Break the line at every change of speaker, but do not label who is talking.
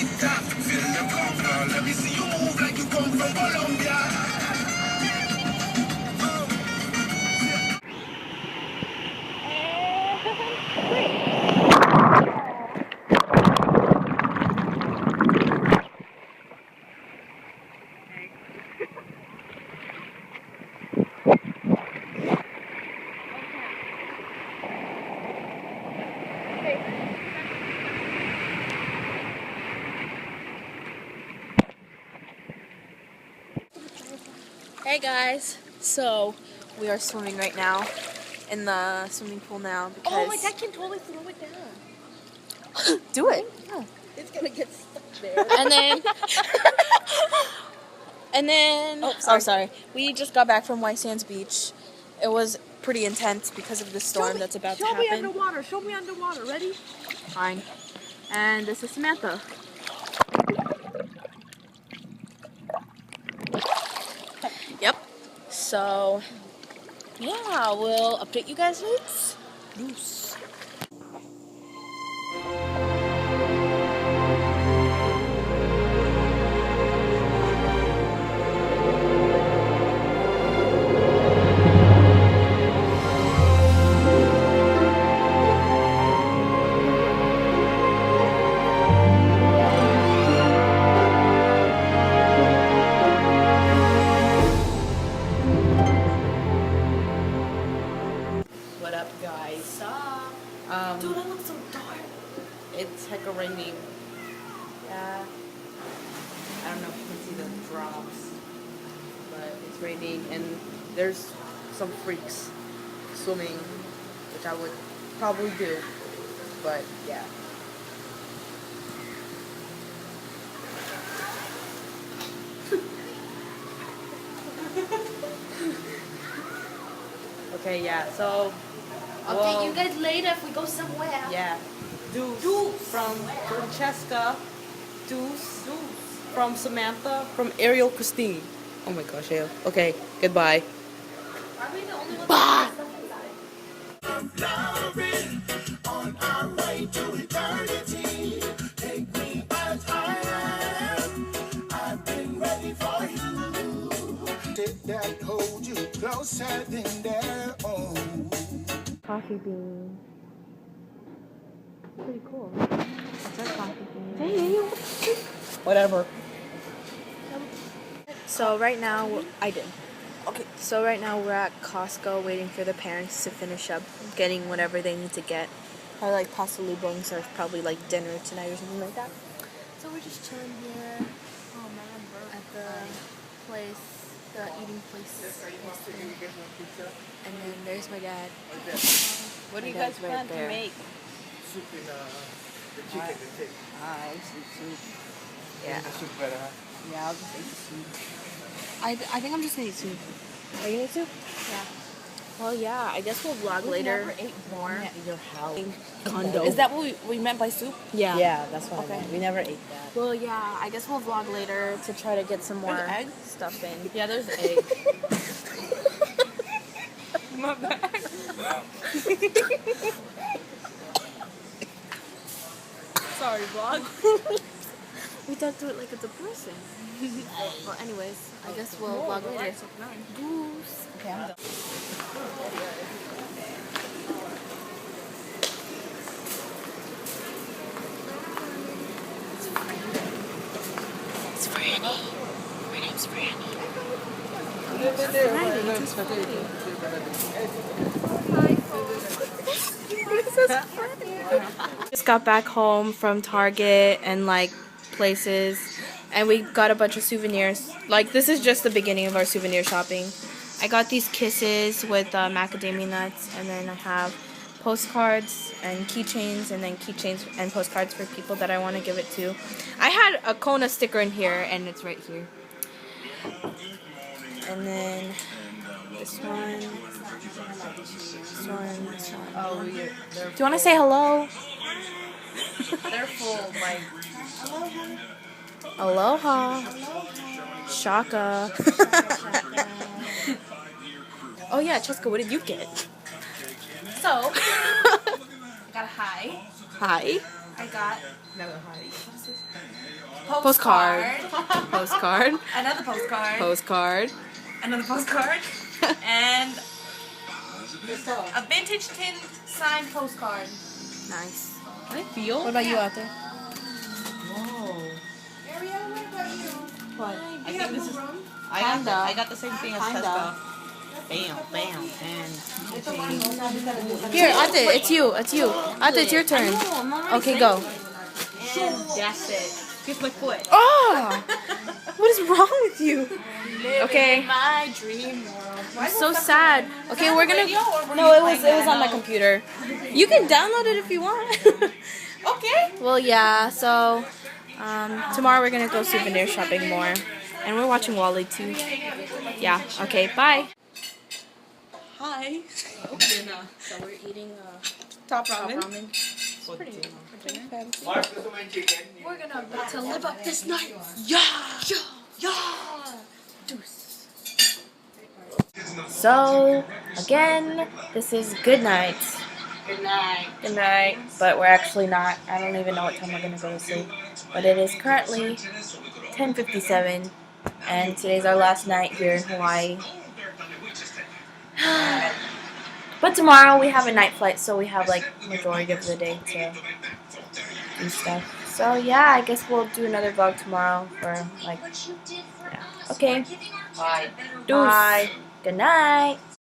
Let me see you move like you come from Colombia.
Hey guys, so we are swimming right now in the swimming pool now because
Oh, my dad can totally throw it down.
do it.
Yeah. It's gonna get stuck there.
And then oh sorry, we just got back from White Sands Beach. It was pretty intense because of the storm that's about to happen.
Show me underwater. Show me underwater. Ready?
Fine. And this is Samantha. Yep. So, yeah, we'll update you guys later. Loose.
What up, guys?
Dude, that looks so dark.
It's hecka raining. Yeah. I don't know if you can see the drops, but it's raining and there's some freaks swimming, which I would probably do, but yeah. Okay, yeah, so
Okay, you guys later if we go somewhere.
yeah. Deuce from Francesca. Deuce from Samantha. From Ariel Christine. Oh my gosh, Ariel. Okay, goodbye.
Are we the only ones
Bah!
Loving on our way to eternity. Take me as I am. I've been ready for you. Take that, hold you closer than their own.
Coffee bean. Pretty cool. What's our coffee bean?
Whatever.
So right now, I did. Okay. So right now we're at Costco waiting for the parents to finish up getting whatever they need to get. Probably like pasta lubong or probably like dinner tonight or something like that. So we're just chilling here at the place, the eating place. And then there's my dad.
What do
My
you guys
dad's right
plan
there.
to make?
Soup in the chicken, the pig.
Soup.
Yeah.
The soup better, huh?
Yeah, I'll just eat the soup.
I think I'm just gonna eat soup. Are you gonna eat soup? Yeah. Well, yeah. I guess we'll vlog later.
Never ate
more.
at your house.
Condo.
Is that what we meant by soup?
Yeah.
Yeah, that's what
Okay.
I meant. We never ate that.
Well, yeah. I guess we'll vlog later to try to get some more
There's eggs?
stuff in.
Yeah, there's egg.
My bad. Sorry, vlog. We talked to it like it's a person. Well, anyways, I guess we'll vlog later. Goose.
Okay, I'm done.
It's Franny. My name's Franny. Just got back home from Target and like places, and we got a bunch of souvenirs. Like, this is just the beginning of our souvenir shopping. I got these kisses with macadamia nuts, and then I have postcards and keychains, and then keychains and postcards for people that I want to give it to. I had a Kona sticker in here, and it's right here. And then this one, this one, this one.
Oh, yeah.
Do you want to say hello?
They're full, like.
Aloha. Shaka. Oh yeah, Cheska, what did you get?
So, got a hi.
Hi.
I got
Postcard. Postcard.
another postcard,
Postcard.
another postcard, and a vintage tin signed postcard.
Nice.
Can I feel?
What about you out there?
Whoa.
Ariel, what about you?
What?
I think this is.
Kinda.
I got the same thing as
Kinda.
Tesla. Bam, bam, and
Here, Ate, it's you. It's you. Ate, it's your turn. Okay, go.
that's it. Kiss my foot.
Oh! What is wrong with you? Okay.
My dream world.
I'm so sad. Okay, we're gonna.
Radio, or were
No,
you
it was
playing
on my
that?
computer. You can download it if you want.
Okay.
Well, yeah. So tomorrow we're gonna go souvenir shopping more, and we're watching Wally too. Yeah. Okay. Bye.
Hi.
So we're eating
Top ramen.
We're gonna to live up this night.
So again, this is good night.
Good night.
Good night. But we're actually not. I don't even know what time we're gonna go to sleep. But it is currently 10:57, and today's our last night here in Hawaii. But tomorrow we have a night flight, so we have like majority of the day to do stuff. So yeah, I guess we'll do another vlog tomorrow for like, yeah. Okay.
Bye.
Bye. Good night.